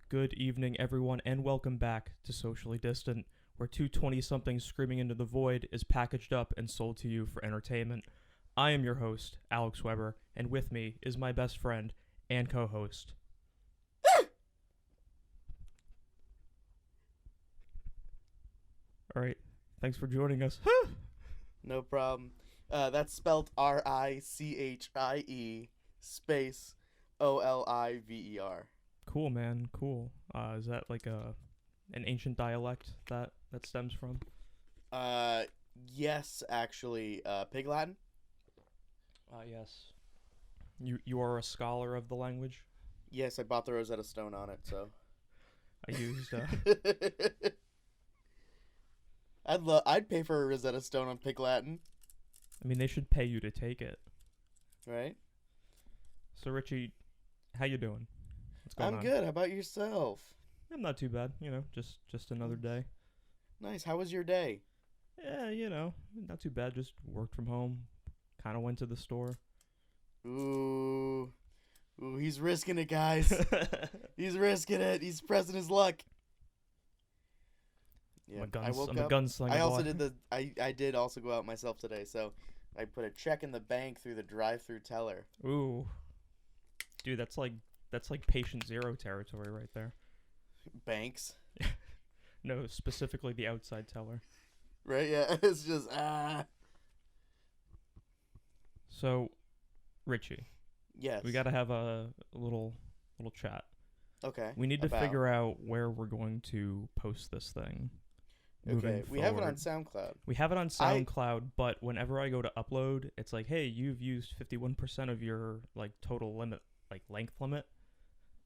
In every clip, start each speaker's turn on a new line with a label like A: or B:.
A: Good evening, everyone, and welcome back to Socially Distant, where two 20-somethings screaming into the void is packaged up and sold to you for entertainment. I am your host, Alex Weber, and with me is my best friend and co-host. All right, thanks for joining us.
B: No problem. That's spelled Richie space Oliver.
A: Cool, man. Cool. Is that like an ancient dialect that stems from?
B: Yes, actually, Pig Latin.
A: Yes. You are a scholar of the language.
B: Yes, I bought the Rosetta Stone on it, so.
A: I used.
B: I'd pay for a Rosetta Stone on Pig Latin.
A: I mean, they should pay you to take it.
B: Right?
A: So, Richie, how you doing? What's going on?
B: I'm good. How about yourself?
A: I'm not too bad. Just another day.
B: Nice. How was your day?
A: Yeah, not too bad. Just worked from home. Kind of went to the store.
B: Ooh, he's risking it, guys. He's risking it. He's pressing his luck. Yeah,
A: I'm a gunslinger.
B: I also I did also go out myself today, so I put a check in the bank through the drive-through teller.
A: Ooh, dude, that's like patient zero territory right there.
B: Banks?
A: No, specifically the outside teller.
B: Right? Yeah, it's just
A: So, Richie.
B: Yes.
A: We gotta have a little chat.
B: Okay.
A: We need to figure out where we're going to post this thing.
B: Okay, we have it on SoundCloud.
A: We have it on SoundCloud, but whenever I go to upload, it's like, hey, you've used 51% of your total limit, length limit.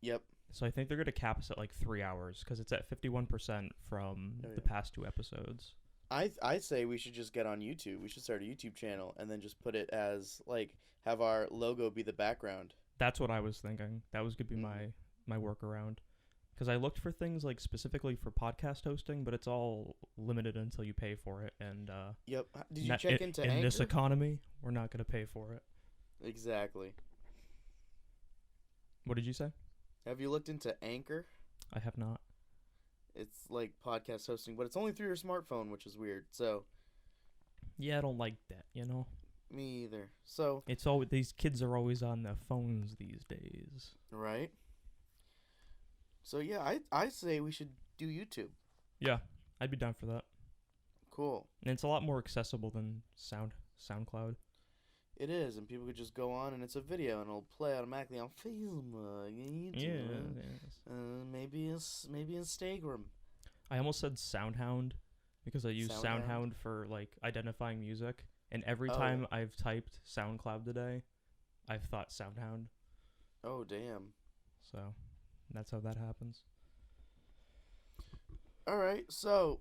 B: Yep.
A: So I think they're gonna cap us at 3 hours because it's at 51% from the past 2 episodes.
B: I say we should just get on YouTube. We should start a YouTube channel and then just put it as have our logo be the background.
A: That's what I was thinking. That was gonna be my workaround. Because I looked for things specifically for podcast hosting, but it's all limited until you pay for it. And
B: yep. Did you check into Anchor?
A: In this economy, we're not going to pay for it.
B: Exactly.
A: What did you say?
B: Have you looked into Anchor?
A: I have not.
B: It's like podcast hosting, but it's only through your smartphone, which is weird. So.
A: Yeah, I don't like that.
B: Me either. So.
A: It's always these kids are always on their phones these days.
B: Right. So yeah, I say we should do YouTube.
A: Yeah, I'd be down for that.
B: Cool.
A: And it's a lot more accessible than SoundCloud.
B: It is, and people could just go on, and it's a video, and it'll play automatically on Facebook, YouTube, maybe Instagram.
A: I almost said SoundHound because I use SoundHound for identifying music, and every time I've typed SoundCloud today, I've thought SoundHound.
B: Oh damn!
A: So. That's how that happens.
B: All right, so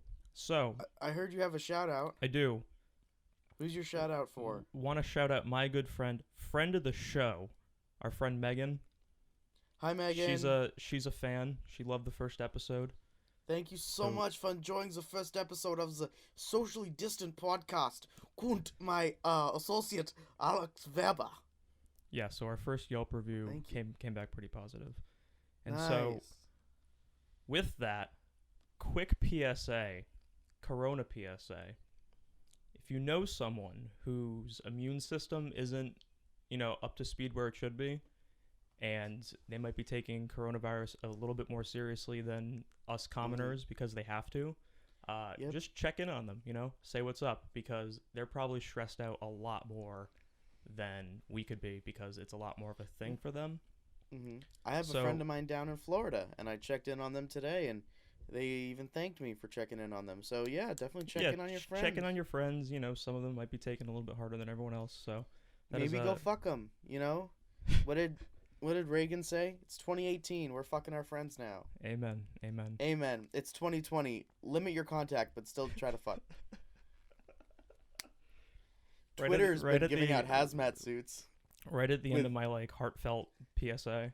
B: I heard you have a shout out.
A: I do.
B: Who's your shout out for?
A: Want to shout out my good friend of the show, our friend Megan.
B: Hi Megan.
A: She's a fan. She loved the first episode.
B: Thank you so much for enjoying the first episode of the Socially Distant podcast. Und my associate Alex Weber.
A: Yeah, so our first Yelp review came back pretty positive. And
B: nice.
A: So, with that, quick PSA, Corona PSA. If you know someone whose immune system isn't, up to speed where it should be, and they might be taking coronavirus a little bit more seriously than us commoners because they have to, just check in on them, say what's up, because they're probably stressed out a lot more than we could be because it's a lot more of a thing for them.
B: Mm-hmm. I have a friend of mine down in Florida, and I checked in on them today, and they even thanked me for checking in on them. So, yeah, definitely check in on your friends.
A: Check in on your friends. Some of them might be taking a little bit harder than everyone else. So
B: maybe go fuck them, What did Reagan say? It's 2018. We're fucking our friends now.
A: Amen. Amen.
B: Amen. It's 2020. Limit your contact, but still try to fuck. Twitter's been giving out hazmat suits.
A: Right at the end of my heartfelt PSA,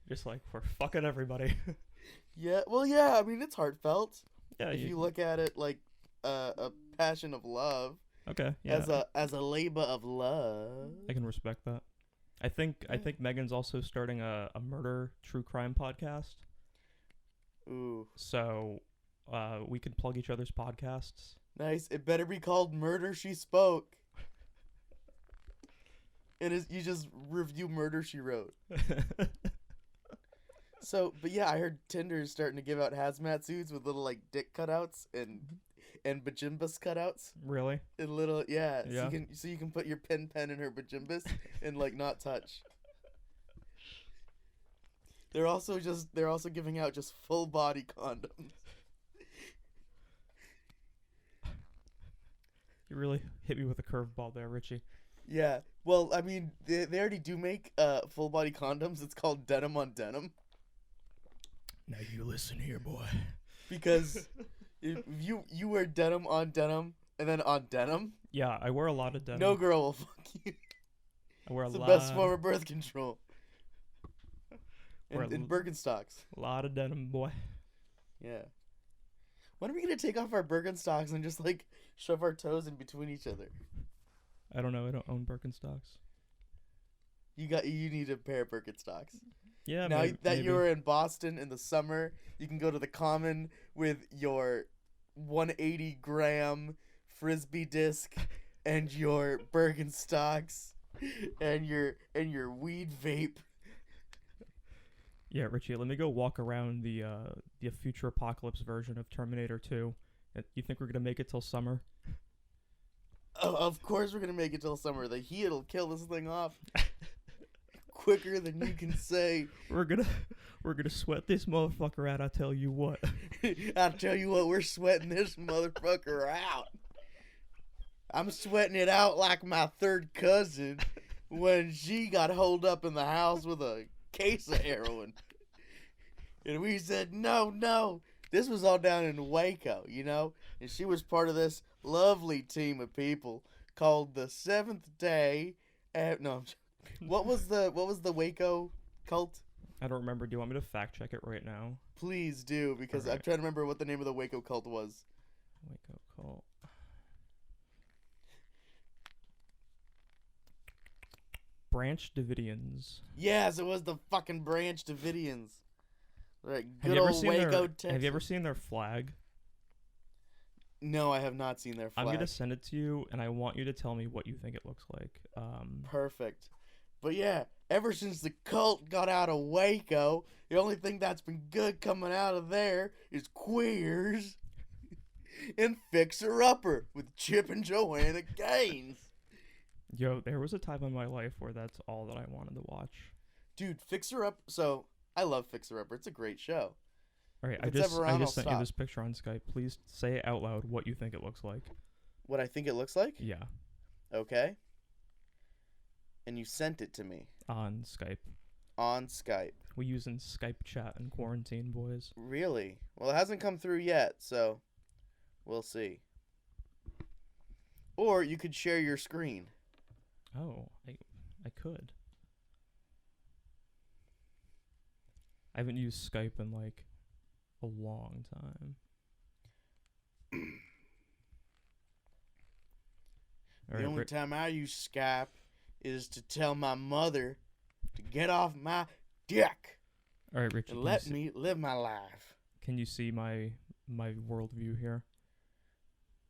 A: just we're fucking everybody.
B: Yeah, well, yeah. I mean, it's heartfelt.
A: Yeah,
B: if you look at it like a passion of love.
A: Okay. Yeah.
B: As a labor of love.
A: I can respect that. I think Megan's also starting a murder true crime podcast.
B: Ooh.
A: So, we can plug each other's podcasts.
B: Nice. It better be called Murder She Spoke. You just review Murder She Wrote. So, but yeah, I heard Tinder is starting to give out hazmat suits with little like dick cutouts and bajimbas cutouts.
A: Really?
B: And little
A: Yeah.
B: So you can put your pen in her bajimbas and like not touch. They're also giving out just full body condoms.
A: You really hit me with a curveball there, Richie.
B: Yeah. Well, I mean, they already do make full body condoms. It's called denim on denim.
A: Now you listen here, boy.
B: Because if you wear denim on denim and then on denim.
A: Yeah, I wear a lot of denim.
B: No girl will fuck you.
A: I wear
B: it's the best form of birth control. In Birkenstocks.
A: A lot of denim, boy.
B: Yeah. When are we gonna take off our Birkenstocks and just like shove our toes in between each other?
A: I don't know. I don't own Birkenstocks.
B: You need a pair of Birkenstocks.
A: Yeah.
B: Now
A: maybe.
B: you're in Boston in the summer, you can go to the Common with your 180 gram frisbee disc and your Birkenstocks and your weed vape.
A: Yeah, Richie, let me go walk around the future apocalypse version of Terminator 2. You think we're gonna make it till summer?
B: Oh, of course we're gonna make it till summer. The heat'll kill this thing off quicker than you can say.
A: We're gonna sweat this motherfucker out. I tell you what.
B: I tell you what, we're sweating this motherfucker out. I'm sweating it out like my third cousin when she got holed up in the house with a case of heroin. And we said, no. This was all down in Waco, you know? And she was part of this lovely team of people called the Seventh Day. What was the Waco cult?
A: I don't remember. Do you want me to fact check it right now?
B: Please do, because
A: Right.
B: I'm trying to remember what the name of the Waco cult was.
A: Waco cult. Branch Davidians.
B: Yes, it was the fucking Branch Davidians. Right,
A: Have
B: good
A: you ever
B: old
A: seen
B: Waco, Texas.
A: Have you ever seen their flag?
B: No, I have not seen their flag.
A: I'm gonna send it to you, and I want you to tell me what you think it looks like.
B: Perfect. But yeah, ever since the cult got out of Waco, the only thing that's been good coming out of there is Queers and Fixer Upper with Chip and Joanna Gaines.
A: Yo, there was a time in my life where that's all that I wanted to watch.
B: Dude, Fixer Up. So I love Fixer Upper. It's a great show.
A: All right,
B: If
A: I
B: it's
A: just
B: ever on, I'll
A: sent you
B: stop.
A: this picture on Skype. Please say it out loud what you think it looks like.
B: What I think it looks like?
A: Yeah,
B: Okay. And you sent it to me
A: on Skype.
B: on Skype.
A: We using Skype chat in quarantine, boys.
B: Really? Well, it hasn't come through yet, so we'll see. Or you could share your screen.
A: Oh, I could. I haven't used Skype in like a long time. All
B: The
A: right,
B: only time I use Skype is to tell my mother to get off my dick
A: all right, Richie.
B: and let me live my life.
A: Can you see my worldview here?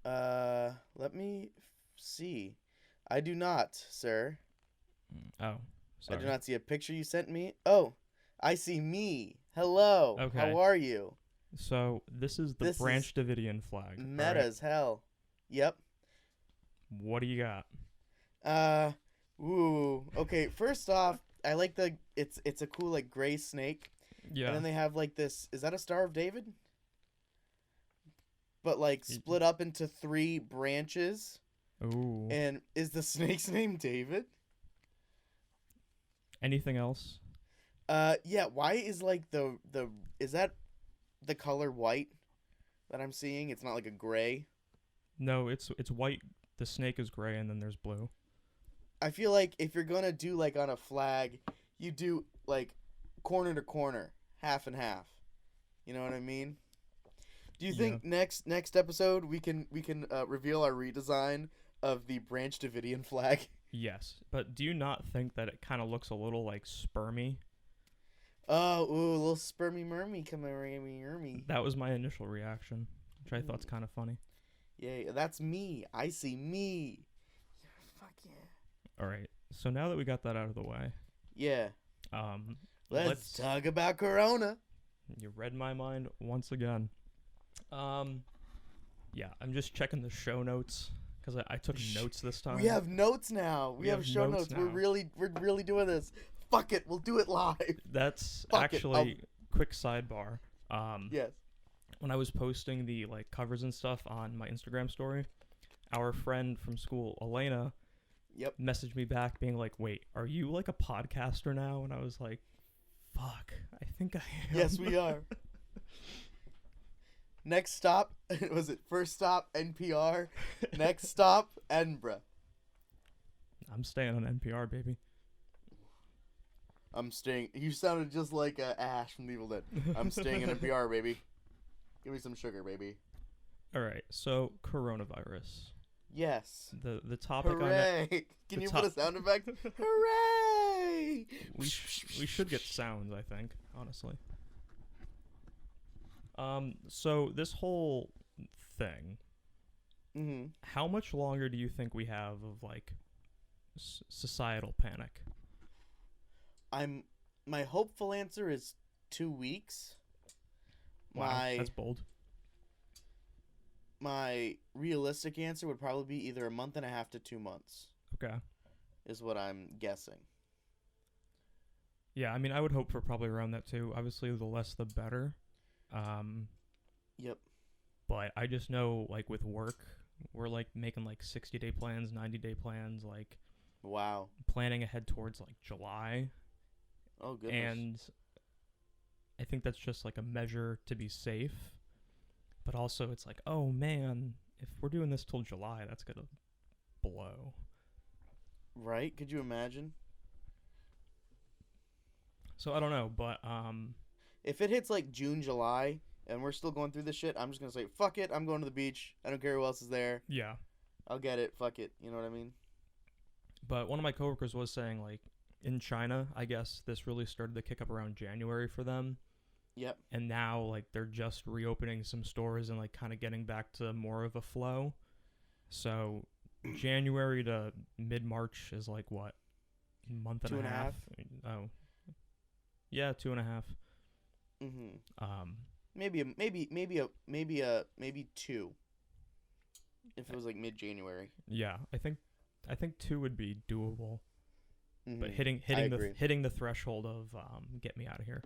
B: Let me see. I do not, sir.
A: Oh, sorry.
B: I do not see a picture you sent me. Oh, I see me. Hello.
A: Okay.
B: How are you?
A: So this is the
B: This
A: Branch Davidian flag.
B: Meta
A: alright?
B: as hell. Yep.
A: What do you got?
B: Ooh. Okay, first off, I like it's a cool like gray snake.
A: Yeah.
B: And then they have like this, is that a Star of David? But like split up into 3 branches.
A: Ooh.
B: And is the snake's name David?
A: Anything else?
B: Yeah, why is like is that the color white that I'm seeing? It's not like a gray.
A: No, it's white. The snake is gray, and then there's blue.
B: I feel like if you're gonna do like on a flag, you do like corner to corner, half and half. You know what I mean? Do you think next episode we can reveal our redesign of the Branch Davidian flag?
A: Yes, but do you not think that it kind of looks a little like spermy?
B: Oh, ooh, little spermy mermy come me.
A: That was my initial reaction, which I thought's kind of funny.
B: Yeah, that's me. I see me. Fuck yeah.
A: All right. So now that we got that out of the way,
B: Yeah.
A: um,
B: Let's talk about Corona.
A: You read my mind once again. Yeah, I'm just checking the show notes because I took notes this time.
B: We have notes now. We have show notes.
A: Now.
B: We're really doing this. Fuck it, we'll do it live.
A: That's
B: Fuck
A: actually quick sidebar.
B: Yes.
A: When I was posting the like covers and stuff on my Instagram story, our friend from school, Elena, messaged me back being like, "Wait, are you like a podcaster now?" And I was like, "Fuck, I think I am."
B: Yes, we are. Next stop, was it first stop NPR? Next stop Edinburgh.
A: I'm staying on NPR, baby.
B: I'm staying. You sounded just like Ash from Evil Dead. I'm staying in NPR, baby. Give me some sugar, baby.
A: All right, so coronavirus.
B: Yes.
A: The topic
B: Hooray!
A: on it.
B: Can you put a sound effect? Hooray!
A: We should get sounds, I think, honestly. So this whole thing.
B: Mm-hmm.
A: How much longer do you think we have of like societal panic?
B: My hopeful answer is 2 weeks.
A: Wow, that's bold.
B: My realistic answer would probably be either a month and a half to 2 months.
A: Okay.
B: Is what I'm guessing.
A: Yeah, I mean, I would hope for probably around that too. Obviously, the less the better.
B: Yep.
A: But I just know, like, with work, we're, like, making, like, 60-day plans, 90-day plans, like...
B: Wow.
A: Planning ahead towards, like, July.
B: Oh, goodness.
A: And I think that's just, like, a measure to be safe. But also, it's like, oh, man, if we're doing this till July, that's gonna blow.
B: Right? Could you imagine?
A: So, I don't know, but,
B: if it hits, like, June, July... and we're still going through this shit, I'm just going to say, fuck it, I'm going to the beach. I don't care who else is there.
A: Yeah.
B: I'll get it. Fuck it. You know what I mean?
A: But one of my coworkers was saying, like, in China, I guess this really started to kick up around January for them.
B: Yep.
A: And now, like, they're just reopening some stores and, like, kind of getting back to more of a flow. So, January to mid-March is, like, what? A month and a half? Oh. Yeah, 2.5.
B: Mm-hmm. Maybe 2. If it was like mid-January.
A: Yeah, I think 2 would be doable.
B: Mm-hmm.
A: But hitting the threshold of get me out of here.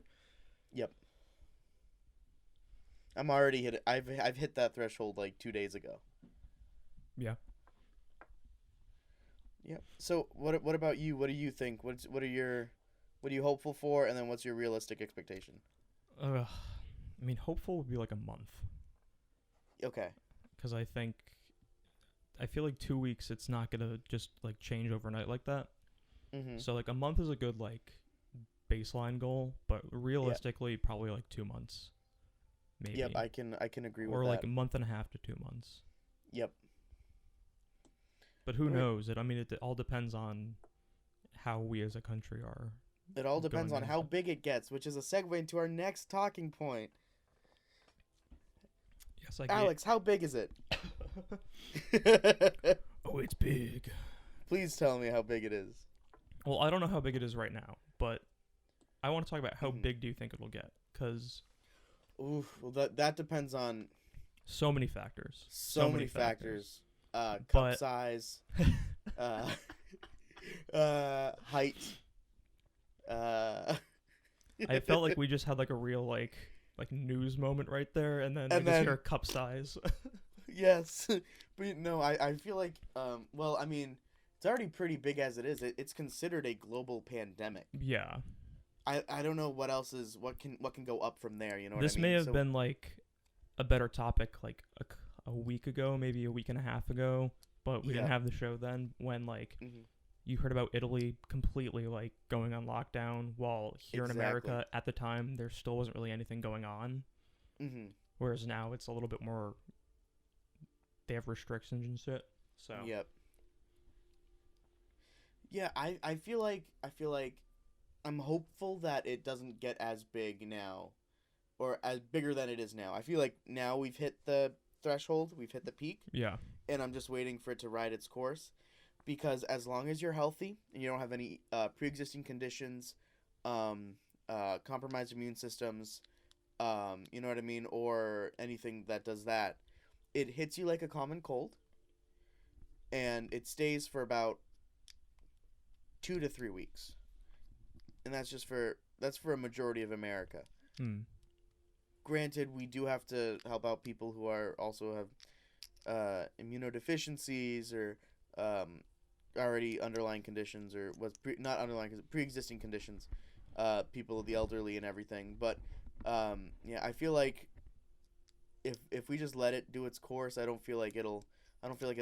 B: Yep. I'm already hit it. I've hit that threshold like 2 days ago.
A: Yeah.
B: Yep. So what about you? What do you think? What are you hopeful for, and then what's your realistic expectation?
A: I mean, hopeful would be like a month.
B: Okay.
A: Because I feel like 2 weeks, it's not going to just, like, change overnight like that.
B: Mm-hmm.
A: So, like, a month is a good, like, baseline goal. But realistically, probably, like, 2 months. Maybe.
B: Yep, I can agree with that.
A: Or, like, a month and a half to 2 months.
B: Yep.
A: But who knows? It all depends on how we as a country are.
B: It all depends on how big it gets, which is a segue into our next talking point.
A: Yes,
B: Alex, how big is it?
A: Oh, it's big.
B: Please tell me how big it is.
A: Well, I don't know how big it is right now, but I want to talk about how big do you think it'll get? Because...
B: Oof, well, that depends on...
A: so many factors.
B: So many factors. Cup size. Height.
A: I felt like we just had like a real like news moment right there, and then just hear cup size.
B: Yes, but no, I feel like well, I mean, it's already pretty big as it is. It's considered a global pandemic.
A: Yeah.
B: I don't know what else is what can go up from there. You know.
A: This
B: what I mean?
A: may have been like a better topic like a week ago, maybe a week and a half ago, but we didn't have the show then when like. Mm-hmm. You heard about Italy completely, like, going on lockdown, while here in America, at the time, there still wasn't really anything going on.
B: Mm-hmm.
A: Whereas now, it's a little bit more... they have restrictions and shit, so...
B: Yep. Yeah, I feel like I'm hopeful that it doesn't get as big now, or as bigger than it is now. I feel like now we've hit the threshold, we've hit the peak,
A: Yeah.
B: and I'm just waiting for it to ride its course. Because as long as you're healthy and you don't have any pre-existing conditions, compromised immune systems, you know what I mean, or anything that does that, it hits you like a common cold, and it stays for about 2 to 3 weeks, and that's for a majority of America. Granted, we do have to help out people who are also have immunodeficiencies or already underlying conditions, or not underlying, pre-existing conditions, people, the elderly and everything. But yeah, I feel like if we just let it do its course, I don't feel like it'll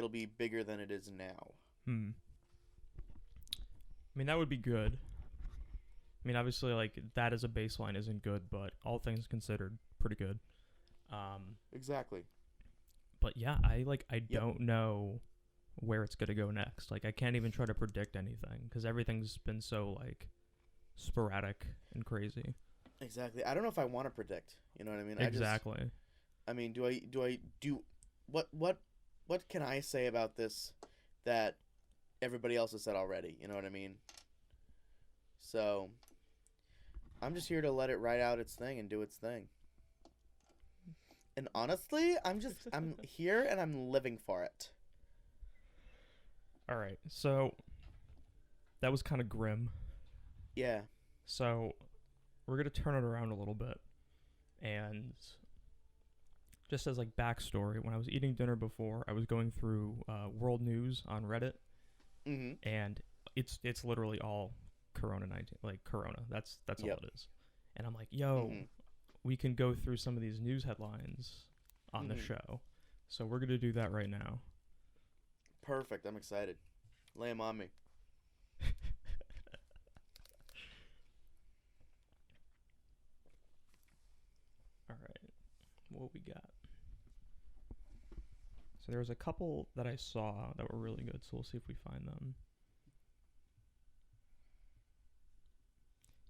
B: be bigger than it is now.
A: I mean, that would be good. I mean, obviously, like, that as a baseline isn't good, but all things considered, pretty good.
B: Exactly.
A: But yeah, I don't know where it's gonna go next. Like, I can't even try to predict anything because everything's been so like sporadic and crazy.
B: Exactly. I don't know if I want to predict. You know what I mean?
A: Exactly.
B: I mean, do I what can I say about this that everybody else has said already? You know what I mean? So I'm just here to let it ride out its thing and do its thing. And honestly, I'm here and I'm living for it.
A: All right. So that was kind of grim.
B: Yeah.
A: So we're going to turn it around a little bit. And just as like backstory, when I was eating dinner before, I was going through world news on Reddit.
B: Mm-hmm.
A: And it's literally all Corona-19, like Corona. That's all it is. And I'm like, yo, we can go through some of these news headlines on the show. So we're going to do that right now.
B: Perfect. I'm excited. Lay them on me.
A: All right. What we got? So there was a couple that I saw that were really good, so we'll see if we find them.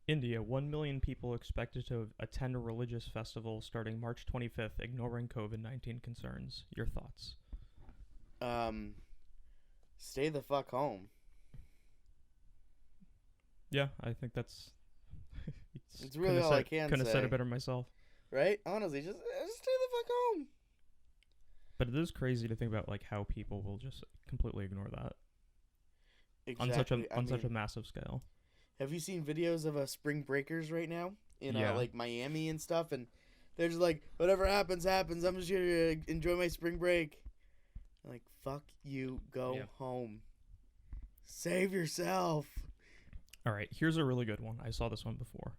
A: India, 1 million people expected to attend a religious festival starting March 25th, ignoring COVID-19 concerns. Your thoughts?
B: Stay the fuck home.
A: Yeah, I think that's...
B: it's really all I can say.
A: Couldn't have said it better myself.
B: Right? Honestly, just stay the fuck home.
A: But it is crazy to think about like how people will just completely ignore that.
B: Exactly.
A: On such a massive scale.
B: Have you seen videos of spring breakers right now in
A: Yeah.
B: like Miami and stuff? And they're just like, whatever happens. I'm just here to enjoy my spring break. I'm like, fuck you. Go home. Save yourself.
A: All right, here's a really good one. I saw this one before.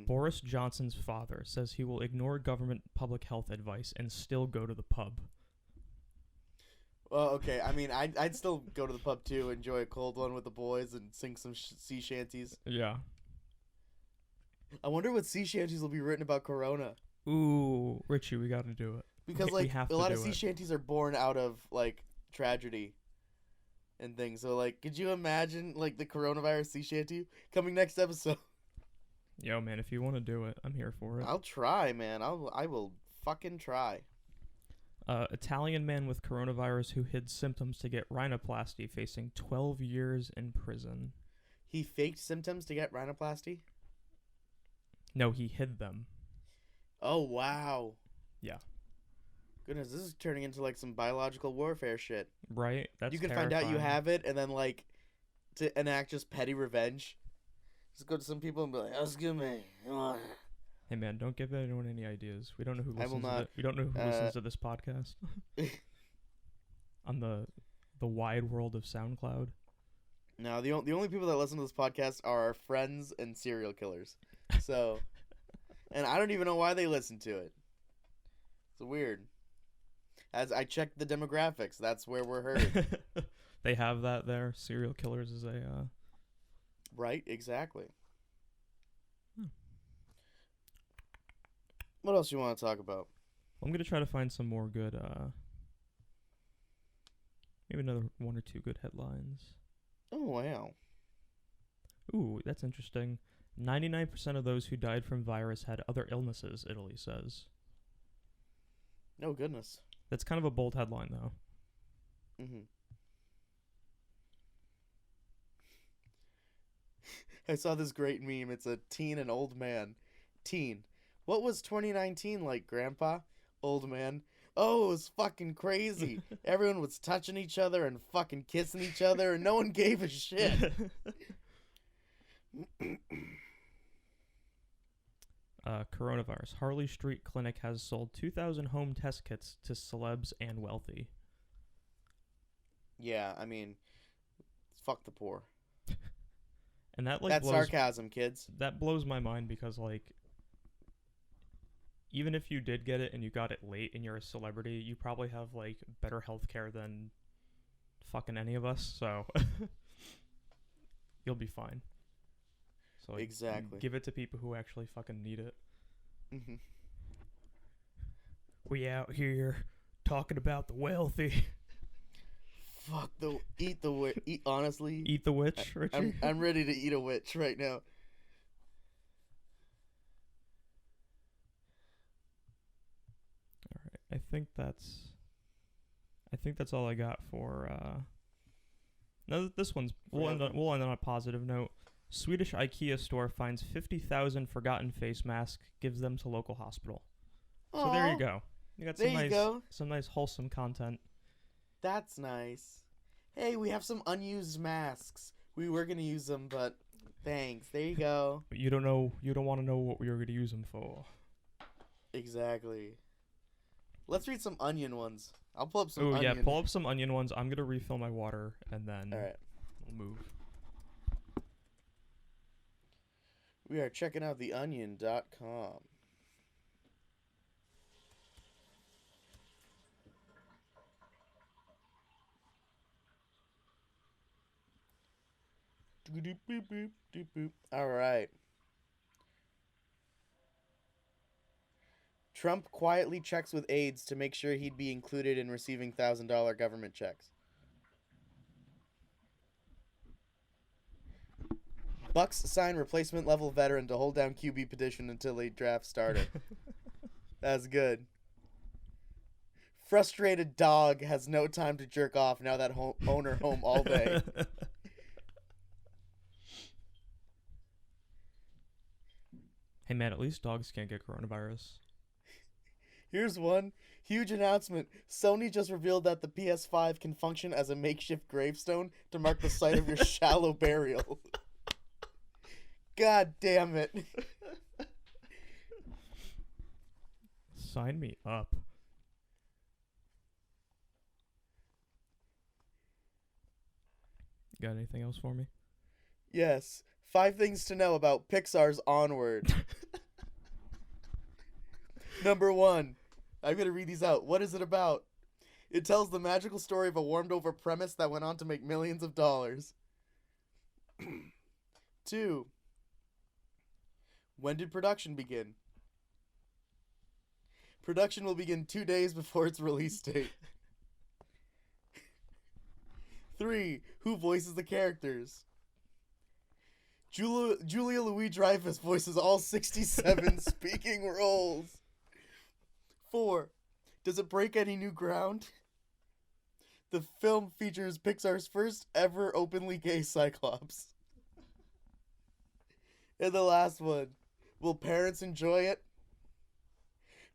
A: Boris Johnson's father says he will ignore government public health advice and still go to the pub.
B: Well, okay. I mean, I'd still go to the pub too, enjoy a cold one with the boys, and sing some sea shanties.
A: Yeah.
B: I wonder what sea shanties will be written about Corona.
A: Ooh, Richie, we got to do it.
B: Because like a lot of sea shanties are born out of like tragedy and things. So like, could you imagine like the coronavirus sea shanty coming next episode?
A: Yo, man, if you want to do it, I'm here for it.
B: I'll try, man. I will fucking try.
A: Italian man with coronavirus who hid symptoms to get rhinoplasty facing 12 years in prison.
B: He faked symptoms to get rhinoplasty?
A: No, he hid them.
B: Oh, wow.
A: Yeah.
B: Goodness, this is turning into like some biological warfare shit.
A: Right? That's
B: You can
A: terrifying.
B: find out you have it and then like to enact just petty revenge. Just go to some people and be like, "Excuse me."
A: Hey man, don't give anyone any ideas. We don't know who
B: I will
A: listens.
B: not.
A: We don't know who listens to this podcast. On the wide world of SoundCloud.
B: No, the only people that listen to this podcast are our friends and serial killers. So, and I don't even know why they listen to it. It's weird. As I checked the demographics, that's where we're heard.
A: They have that there. Serial killers is a.
B: Right, exactly. What else you want to talk about?
A: I'm gonna try to find some more good. Maybe another one or two good headlines.
B: Oh wow.
A: Ooh, that's interesting. 99% of those who died from virus had other illnesses, Italy says.
B: No goodness.
A: That's kind of a bold headline, though.
B: Mm-hmm. I saw this great meme. It's a teen and old man. Teen. What was 2019 like, Grandpa? Old man. Oh, it was fucking crazy. Everyone was touching each other and fucking kissing each other, and no one gave a shit.
A: Coronavirus. Harley Street Clinic has sold 2,000 home test kits to celebs and wealthy.
B: Yeah, I mean, fuck the poor.
A: And that
B: That's
A: blows,
B: sarcasm, kids.
A: that blows my mind because even if you did get it and you got it late and you're a celebrity, you probably have better health care than fucking any of us, so you'll be fine. So
B: exactly.
A: Give it to people who actually fucking need it.
B: Mm-hmm.
A: We out here talking about the wealthy.
B: Fuck the eat honestly.
A: Eat the witch, Richie.
B: I'm ready to eat a witch right now.
A: All right, I think that's all I got for. No, this one's we'll end on a positive note. Swedish IKEA store finds 50,000 forgotten face masks, gives them to local hospital.
B: Aww.
A: So there you go. You got some nice wholesome content.
B: That's nice. Hey, we have some unused masks. We were gonna use them, but thanks. There you go.
A: But you don't want to know what we were gonna use them for.
B: Exactly. Let's read some onion ones. I'll pull up some onion.
A: Oh yeah, pull up some onion ones. I'm gonna refill my water and then
B: All right.
A: we'll move.
B: We are checking out theonion.com. All right. Trump quietly checks with aides to make sure he'd be included in receiving $1,000 government checks. Bucks sign replacement level veteran to hold down QB petition until a draft starter. That's good. Frustrated dog has no time to jerk off now that owner home all day.
A: Hey man, at least dogs can't get coronavirus.
B: Here's one. Huge announcement. Sony just revealed that the PS5 can function as a makeshift gravestone to mark the site of your shallow burial. God damn it.
A: Sign me up. Got anything else for me?
B: Yes. 5 things to know about Pixar's Onward. Number 1. I'm going to read these out. What is it about? It tells the magical story of a warmed-over premise that went on to make millions of dollars. 2. When did production begin? Production will begin 2 days before its release date. 3. Who voices the characters? Julia Louis-Dreyfus voices all 67 speaking roles. 4. Does it break any new ground? The film features Pixar's first ever openly gay Cyclops. And the last one. Will parents enjoy it?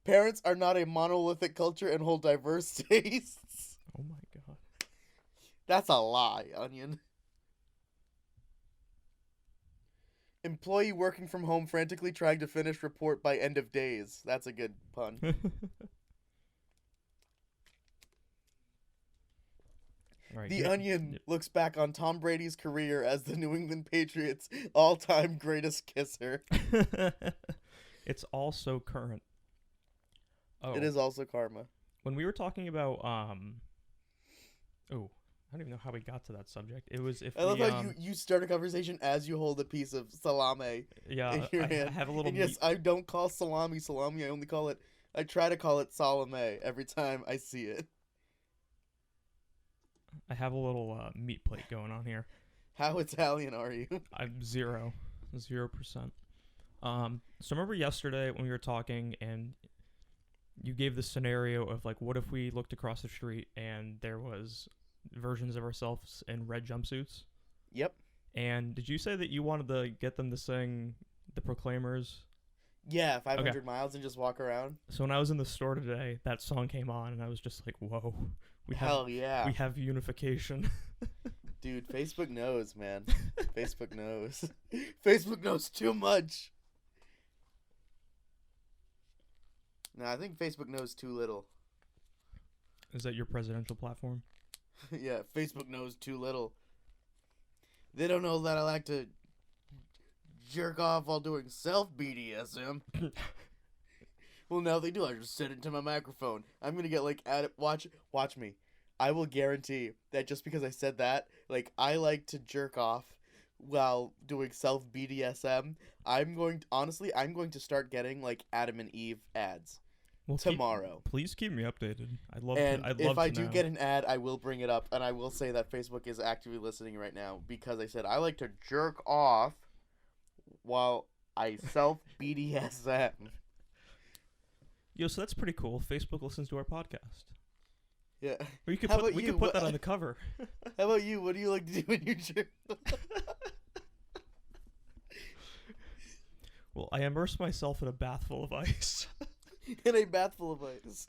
B: Parents are not a monolithic culture and hold diverse tastes.
A: Oh my god.
B: That's a lie, Onion. Employee working from home frantically trying to finish report by end of days. That's a good pun.
A: Right,
B: The Onion looks back on Tom Brady's career as the New England Patriots' all-time greatest kisser.
A: It's also current. Oh,
B: It is also karma.
A: when we were talking about I don't even know how we got to that subject. It was if
B: I love
A: we,
B: how you start a conversation as you hold a piece of salami
A: yeah,
B: in your
A: I
B: hand.
A: have a little
B: And yes,
A: meat.
B: I don't call salami. I try to call it salame every time I see it.
A: I have a little meat plate going on here.
B: How Italian are you?
A: I'm 0. 0%. So remember yesterday when we were talking and you gave the scenario of like, what if we looked across the street and there was versions of ourselves in red jumpsuits?
B: Yep.
A: And did you say that you wanted to get them to sing the Proclaimers?
B: Yeah, 500 miles and just walk around.
A: So when I was in the store today, that song came on, and I was just like, "Whoa,
B: Hell yeah,
A: we have unification."
B: Dude, Facebook knows, man. Facebook knows. Facebook knows too much. No, I think Facebook knows too little.
A: Is that your presidential platform?
B: Yeah, Facebook knows too little. They don't know that I like to jerk off while doing self-BDSM. Well, now they do. I just said it to my microphone. I'm gonna get like at it. Watch me. I will guarantee that just because I said that, like I like to jerk off while doing self-BDSM. I'm going to start getting like Adam and Eve ads tomorrow.
A: Please keep me updated. I'd love
B: if
A: to
B: I do
A: know.
B: get an ad, I will bring it up, and I will say that Facebook is actively listening right now because I said I like to jerk off while I self-BDSM.
A: Yo, so that's pretty cool. Facebook listens to our podcast.
B: Yeah.
A: Or we could put that on the cover.
B: How about you? What do you like to do when you jerk?
A: Well, I immerse myself in a bath full of ice.
B: In a bath full of ice.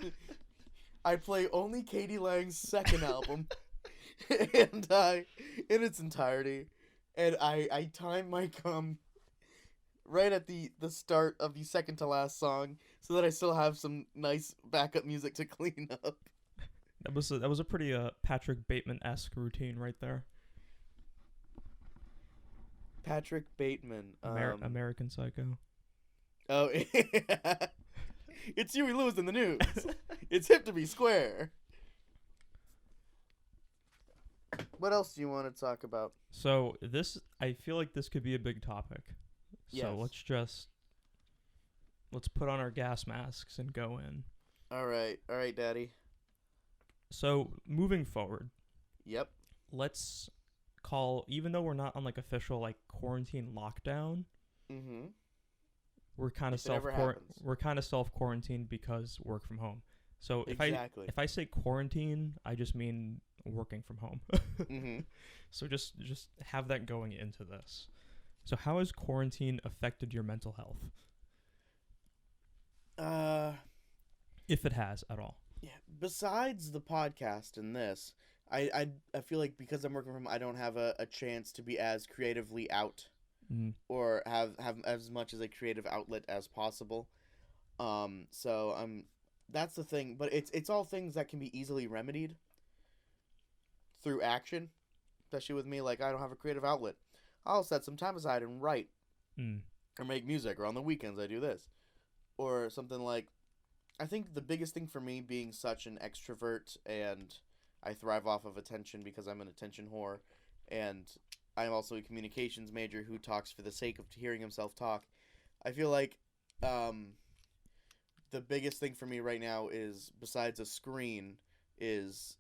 B: I play only Katie Lang's second album, and in its entirety, and I time my cum right at the start of the second to last song, so that I still have some nice backup music to clean up.
A: That was a pretty Patrick Bateman-esque routine right there.
B: Patrick Bateman,
A: American Psycho.
B: Oh, yeah. It's Huey Lewis in the news. It's hip to be square. What else do you want to talk about?
A: So I feel like this could be a big topic.
B: Yes.
A: So let's put on our gas masks and go in.
B: All right, Daddy.
A: So moving forward.
B: Yep.
A: Let's call, even though we're not on like official like quarantine lockdown.
B: Mm-hmm.
A: We're kind of self quarantined because work from home. So if I say quarantine, I just mean working from home.
B: Mm-hmm.
A: So just have that going into this. So how has quarantine affected your mental health? If it has at all.
B: Yeah. Besides the podcast and this, I feel like because I'm working from home, I don't have a chance to be as creatively out.
A: Mm-hmm.
B: Or have as much as a creative outlet as possible. So that's the thing, but it's all things that can be easily remedied through action. Especially with me, like I don't have a creative outlet. I'll set some time aside and write. Or make music, or on the weekends I do this. Or something like, I think the biggest thing for me being such an extrovert, and I thrive off of attention because I'm an attention whore, and I'm also a communications major who talks for the sake of hearing himself talk. I feel like the biggest thing for me right now is, besides a screen, is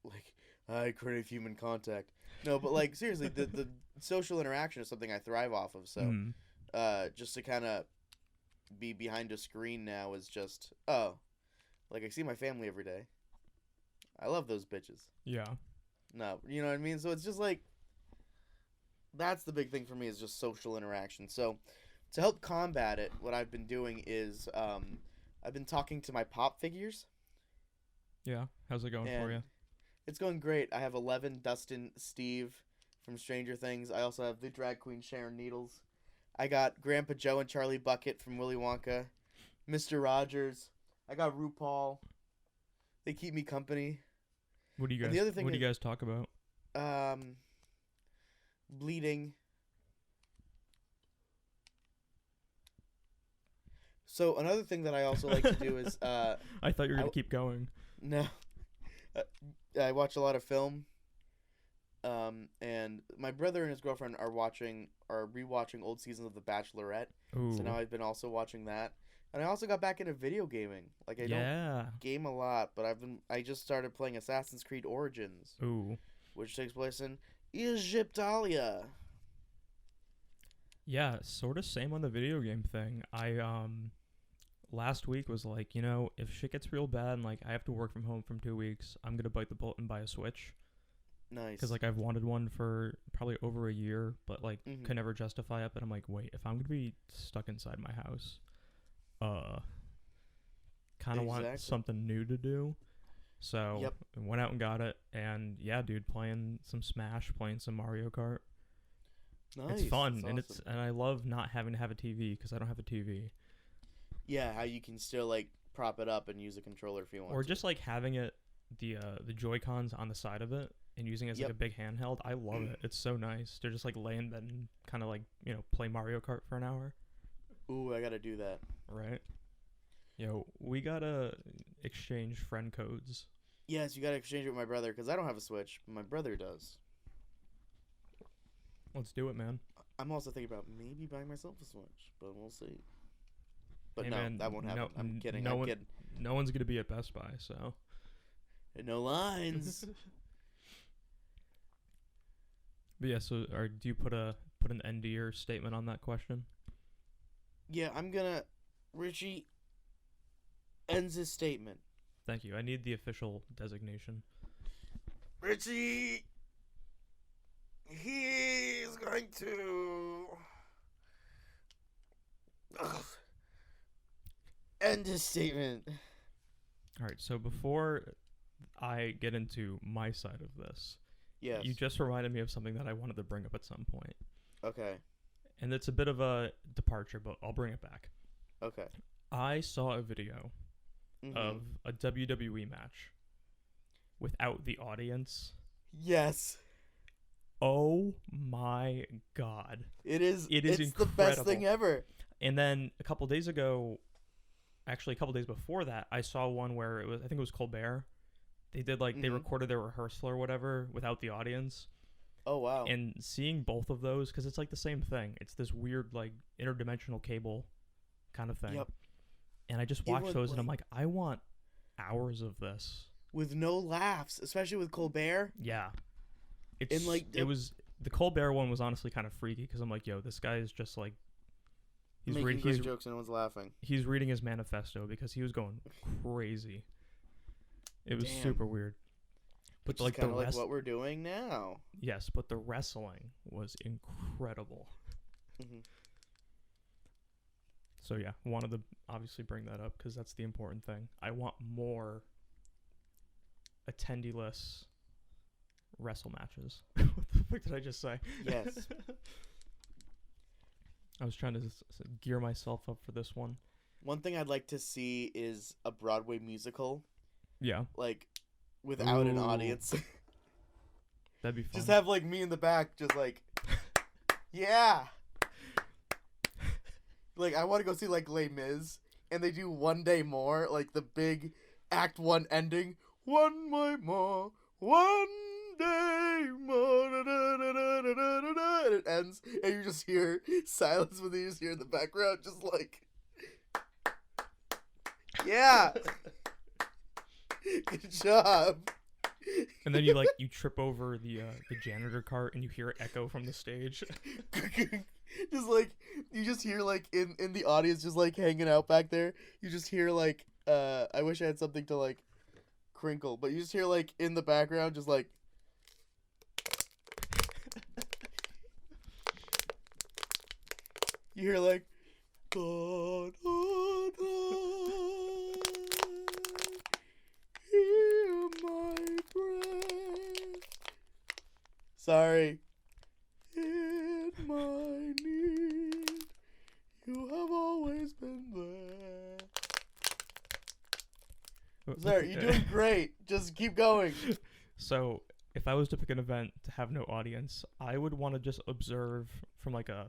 B: like I crave human contact. No, but like seriously, the social interaction is something I thrive off of. So just to kind of be behind a screen now is just like I see my family every day. I love those bitches.
A: Yeah.
B: No, you know what I mean? So it's just like, that's the big thing for me, is just social interaction. So to help combat it, what I've been doing is I've been talking to my pop figures.
A: Yeah. How's it going for you?
B: It's going great. I have 11, Dustin, Steve from Stranger Things. I also have the drag queen Sharon Needles. I got Grandpa Joe and Charlie Bucket from Willy Wonka. Mr. Rogers. I got RuPaul. They keep me company.
A: What do you guys talk about?
B: Bleeding. So another thing that I also like to do is
A: I thought you were gonna keep going.
B: No. I watch a lot of film. And my brother and his girlfriend are rewatching old seasons of The Bachelorette.
A: Ooh.
B: So now I've been also watching that. And I also got back into video gaming. Like I don't game a lot, but I just started playing Assassin's Creed Origins.
A: Ooh.
B: Which takes place in Egyptalia.
A: Yeah, sort of same on the video game thing. I last week was like, if shit gets real bad and like I have to work from home from 2 weeks, I'm gonna bite the bullet and buy a Switch.
B: Nice.
A: Because like I've wanted one for probably over a year, but like
B: Mhm.
A: could never justify it. But I'm like, wait, if I'm gonna be stuck inside my house, kind of want
B: Exactly.
A: something new to do. So
B: Yep.
A: I went out and got it, and yeah, dude, playing some Smash, playing some Mario Kart.
B: Nice.
A: It's fun,
B: That's awesome.
A: and I love not having to have a TV because I don't have a TV,
B: Yeah, how you can still like prop it up and use a controller if you want.
A: or
B: to.
A: just like having it the Joy Cons on the side of it and using it as like
B: Yep.
A: a big handheld. I love it. It's so nice. They're just like lay in bed and kind of like play Mario Kart for an hour,
B: Ooh, I gotta do that.
A: right? We gotta exchange friend codes.
B: Yes, you gotta exchange it with my brother because I don't have a Switch, but my brother does.
A: Let's do it, man.
B: I'm also thinking about maybe buying myself a Switch, but we'll see. But
A: Hey,
B: no,
A: man,
B: that won't happen. I'm kidding.
A: No
B: I'm
A: one,
B: kidding.
A: no one's gonna be at Best Buy, so.
B: No lines.
A: But yeah, so do you put an end to your statement on that question?
B: Yeah, I'm gonna. Richie ends his statement.
A: Thank you. I need the official designation.
B: Richie, he's going to end his statement.
A: All right, so before I get into my side of this,
B: Yes.
A: you just reminded me of something that I wanted to bring up at some point.
B: Okay.
A: And it's a bit of a departure, but I'll bring it back.
B: Okay.
A: I saw a video
B: Mhm.
A: of a WWE match without the audience.
B: Yes.
A: Oh my god.
B: It is.
A: It is
B: It's the best thing
A: incredible.
B: ever.
A: And then a couple days ago, actually a couple days before that, I saw one where I think it was Colbert. They did they
B: Mhm.
A: recorded their rehearsal or whatever without the audience.
B: Oh wow.
A: And seeing both of those, because it's like the same thing. It's this weird like interdimensional cable kind of thing.
B: Yep.
A: And I just
B: It
A: watched
B: was,
A: those and I'm like, I want hours of this.
B: With no laughs, especially with Colbert.
A: Yeah. It's
B: like,
A: it was the Colbert one was honestly kind of freaky because I'm like, yo, this guy is just like
B: Making great jokes and no one's laughing.
A: he's reading his manifesto because he was going crazy. It was
B: Damn.
A: super weird. But
B: Which
A: like
B: is kind
A: the
B: of like
A: rest,
B: what we're doing now.
A: yes, but the wrestling was incredible.
B: Mhm.
A: So yeah, wanted to obviously bring that up because that's the important thing. I want more attendee-less wrestle matches. What the fuck did I just say?
B: Yes.
A: I was trying to gear myself up for this one.
B: One thing I'd like to see is a Broadway musical,
A: Yeah,
B: like without an
A: Ooh.
B: audience.
A: that'd be fun.
B: Just have like me in the back, just like, yeah. Like I want to go see like Les Mis, and they do One Day More, like the big Act 1 ending. One more, one day more, da, da, da, da, da, da, da, da, and it ends, and you just hear silence, but you just hear in the background, just like, yeah. Good job.
A: And then you trip over the janitor cart and you hear it echo from the stage.
B: Just like you just hear like in the audience just like hanging out back there, you just hear like I wish I had something to like crinkle, but you just hear like in the background just like you hear like da, da, da, hear my breath. Sorry. In my need, you have always been there. Sorry, you're doing great. Just keep going.
A: So, if I was to pick an event to have no audience, I would want to just observe from like a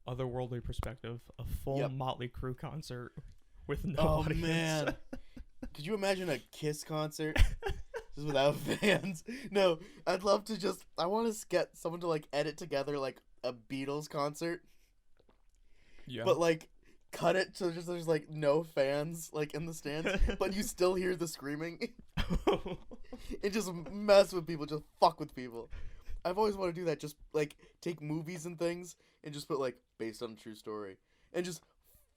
A: otherworldly perspective a full
B: Yep.
A: Motley Crue concert with no
B: Oh
A: audience.
B: man, could you imagine a Kiss concert just without fans? No, I'd love to just. I want to get someone to like edit together like a Beatles concert,
A: Yeah.
B: but like cut it so just there's like no fans like in the stands, but you still hear the screaming. And just mess with people, just fuck with people. I've always wanted to do that. Just like take movies and things and just put like based on a true story and just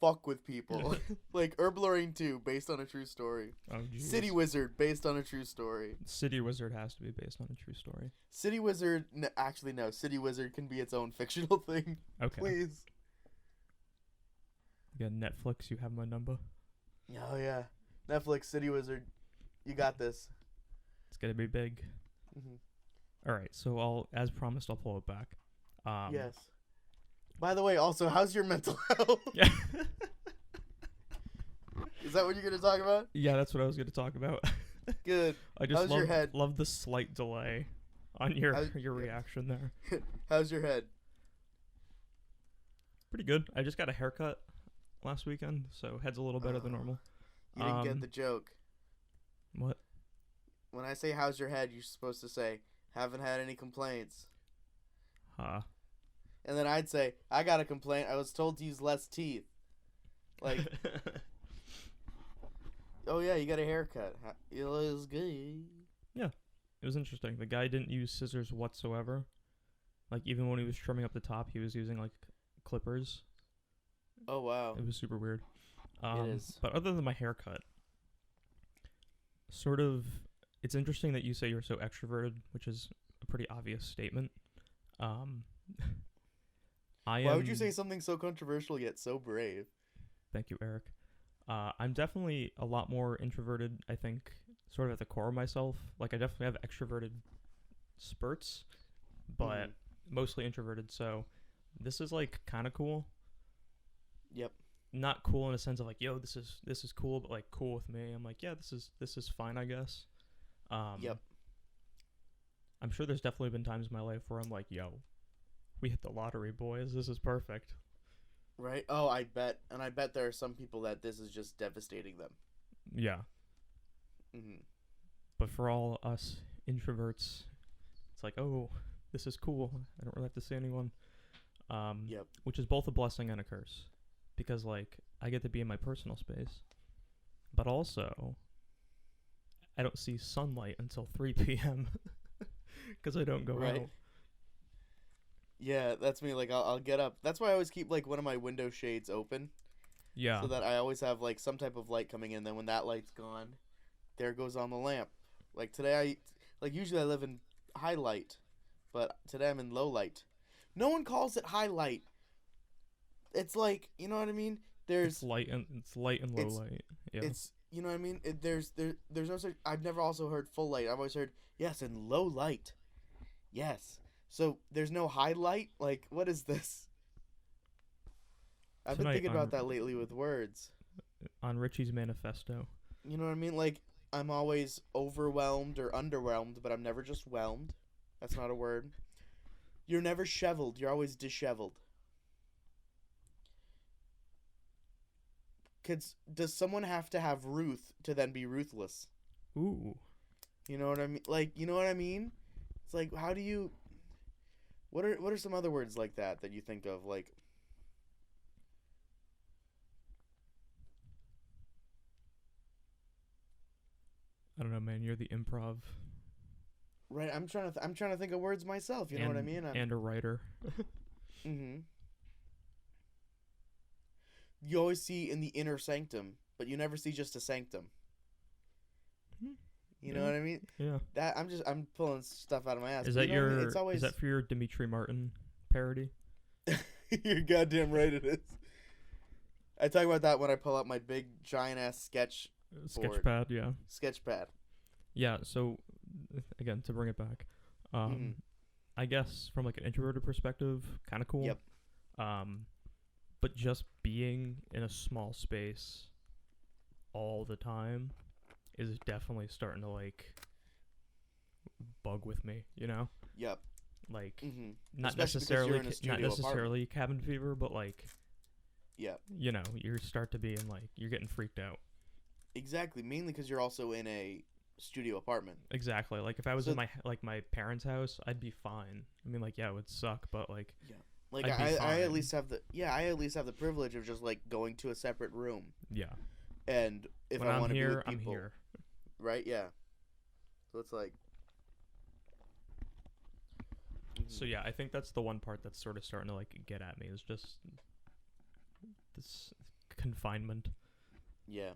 B: fuck with people. Like Herb Lorraine 2 based on a true story.
A: Oh, geez.
B: City Wizard based on a true story.
A: City Wizard has to be based on a true story.
B: City Wizard, actually no. City Wizard can be its own fictional thing.
A: Okay.
B: Please.
A: You got Netflix. You have my number.
B: Oh yeah, Netflix City Wizard, you got this.
A: It's gonna be big.
B: Mm-hmm.
A: All right. So as promised, I'll pull it back.
B: Yes. By the way, also, how's your mental health?
A: Yeah.
B: Is that what you're gonna talk about?
A: Yeah, that's what I was gonna talk about.
B: Good.
A: I just
B: How's your head?
A: love the slight delay on your reaction there.
B: How's your head?
A: Pretty good. I just got a haircut last weekend, so head's a little better than normal.
B: You didn't get the joke.
A: What?
B: When I say how's your head, you're supposed to say haven't had any complaints.
A: Huh.
B: And then I'd say I got a complaint. I was told to use less teeth. Like, oh yeah, you got a haircut. It was good.
A: Yeah, it was interesting. The guy didn't use scissors whatsoever. Like even when he was trimming up the top, he was using like clippers.
B: Oh wow.
A: It was super weird.
B: It is.
A: But other than my haircut, sort of, it's interesting that you say you're so extroverted, which is a pretty obvious statement.
B: Why would you say something so controversial yet so brave?
A: Thank you, Eric. I'm definitely a lot more introverted, I think, sort of at the core of myself. Like, I definitely have extroverted spurts, but mostly introverted, so this is, like, kind of cool.
B: Yep.
A: Not cool in a sense of, like, yo, this is cool, but, like, cool with me. I'm like, yeah, this is fine, I guess.
B: Yep.
A: I'm sure there's definitely been times in my life where I'm like, yo, we hit the lottery, boys. This is perfect.
B: Right? Oh, I bet. And I bet there are some people that this is just devastating them.
A: Yeah.
B: Mm-hmm.
A: But for all us introverts, it's like, oh, this is cool. I don't really have to see anyone.
B: Yep.
A: Which is both a blessing and a curse. Because, like, I get to be in my personal space. But also, I don't see sunlight until 3 p.m. Because I don't go out.
B: Yeah, that's me. Like, I'll get up. That's why I always keep, like, one of my window shades open.
A: Yeah.
B: So that I always have, like, some type of light coming in. Then when that light's gone, there goes on the lamp. Like, today usually I live in high light. But today I'm in low light. No one calls it high light. It's like, you know what I mean?
A: It's light and low light. Yeah.
B: It's, you know what I mean? There's no such. I've never also heard full light. I've always heard, yes, in low light. Yes. So there's no highlight? Like, what is this? I've been thinking about that lately with words.
A: On Richie's manifesto.
B: You know what I mean? Like, I'm always overwhelmed or underwhelmed, but I'm never just whelmed. That's not a word. You're never shoveled. You're always disheveled. Does someone have to have Ruth to then be ruthless?
A: Ooh.
B: You know what I mean? Like, you know what I mean? It's like, how do you... What are some other words like that you think of? Like...
A: I don't know, man. You're the improv.
B: Right, I'm trying to think of words myself, you know what I mean?
A: And a writer.
B: Mm-hmm. You always see in the inner sanctum, but you never see just a sanctum. You know what I mean?
A: Yeah.
B: That I'm pulling stuff out of my ass.
A: Is that
B: you know what I mean? It's always...
A: Is that for your Dimitri Martin parody?
B: You're goddamn right it is. I talk about that when I pull out my big giant ass
A: Sketchpad, yeah.
B: Sketchpad.
A: Yeah, so again, to bring it back, I guess from like an introverted perspective, kind of cool.
B: Yep.
A: But just being in a small space all the time is definitely starting to like bug with me, you know?
B: Yep.
A: Like not
B: especially
A: necessarily cabin fever, but like
B: yep.
A: You know, you start to be in like you're getting freaked out.
B: Exactly, mainly because you're also in a studio apartment.
A: Exactly. Like if I was in my parents' house, I'd be fine. I mean, like, yeah, it would suck, but like,
B: yeah, like I at least have the privilege of just like going to a separate room.
A: Yeah.
B: And if
A: when
B: I want to be with people,
A: I'm here.
B: Right? Yeah. So it's like,
A: So yeah, I think that's the one part that's sort of starting to like get at me is just this confinement.
B: Yeah.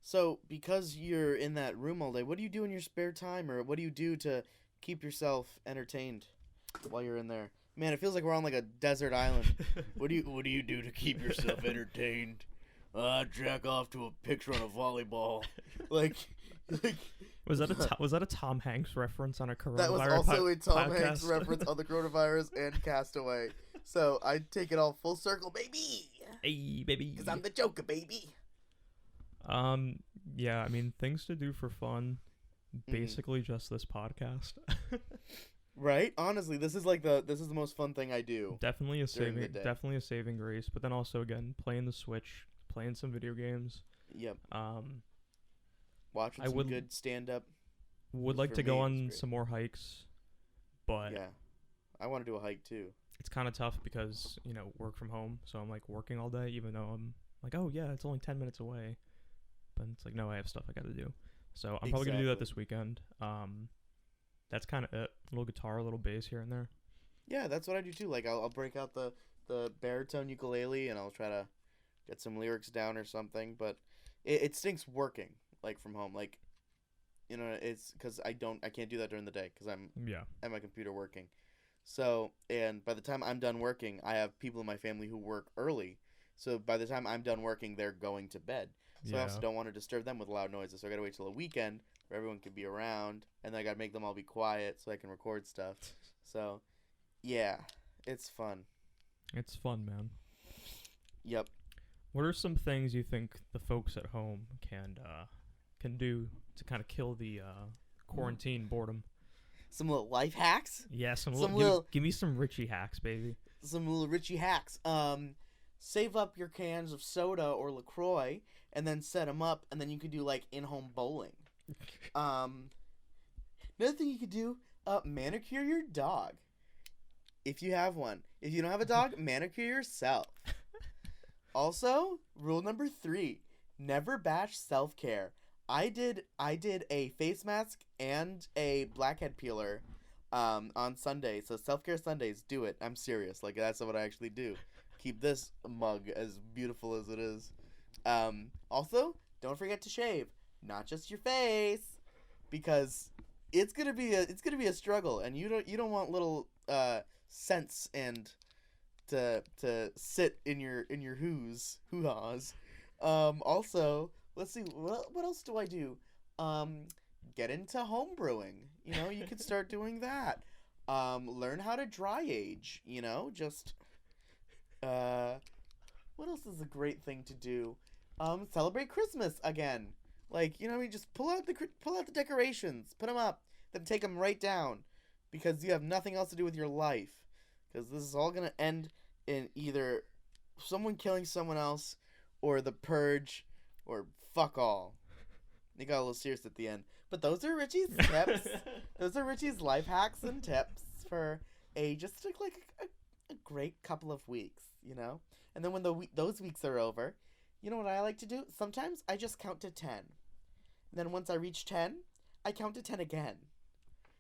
B: So, because you're in that room all day, what do you do in your spare time, or what do you do to keep yourself entertained while you're in there? Man, it feels like we're on like a desert island. What do you do to keep yourself entertained? Jack off to a picture on a volleyball. like
A: Was that a Tom Hanks reference on a coronavirus?
B: that was also a Tom
A: podcast?
B: Hanks reference on the coronavirus and Castaway. So I take it all full circle, baby.
A: Hey, baby.
B: Because I'm the Joker, baby.
A: Yeah, I mean, things to do for fun. Basically, just this podcast.
B: Right? Honestly, this is the most fun thing I do.
A: Definitely
B: during the day.
A: definitely a saving grace. But then also again, playing the Switch, playing some video games.
B: Yep. Watching good stand up.
A: Would like to go on some more hikes, but
B: yeah, I want to do a hike too.
A: It's kind of tough because work from home, so I'm like working all day, even though I'm like, oh yeah, it's only 10 minutes away, but it's like, no, I have stuff I got to do. So I'm probably gonna do that this weekend. That's kind of it. A little guitar, a little bass here and there.
B: Yeah, that's what I do too. Like I'll break out the baritone ukulele and I'll try to get some lyrics down or something. But it stinks working like from home. Like, it's because I can't do that during the day because I'm at my computer working. So, and by the time I'm done working, I have people in my family who work early. So by the time I'm done working, they're going to bed. So I also don't want to disturb them with loud noises. So I got to wait till the weekend where everyone can be around. And then I got to make them all be quiet so I can record stuff. So, yeah, it's fun.
A: It's fun, man.
B: Yep.
A: What are some things you think the folks at home can do to kind of kill the quarantine boredom?
B: Some little life hacks?
A: Yeah, give me some Richie hacks, baby.
B: Some little Richie hacks. Save up your cans of soda or LaCroix and then set them up, and then you could do like in-home bowling. Another thing you could do, manicure your dog. If you have one. If you don't have a dog, manicure yourself. Also, rule number 3, never batch self-care. I did a face mask and a blackhead peeler on Sunday. So self-care Sundays, do it. I'm serious. Like, that's what I actually do. Keep this mug as beautiful as it is. Also, don't forget to shave, not just your face, because it's gonna be a struggle, and you don't want little scents and to sit in your hoo-haws. Also, let's see, what else do I do? Get into home brewing. You could start doing that. Learn how to dry age. Just what else is a great thing to do? Celebrate Christmas again. Like, just pull out the decorations, put them up, then take them right down, because you have nothing else to do with your life. Because this is all gonna end in either someone killing someone else, or the purge, or fuck all. They got a little serious at the end. But those are Richie's tips. Those are Richie's life hacks and tips for a great couple of weeks, And then when those weeks are over, you know what I like to do? Sometimes I just count to 10. And then once I reach 10, I count to 10 again.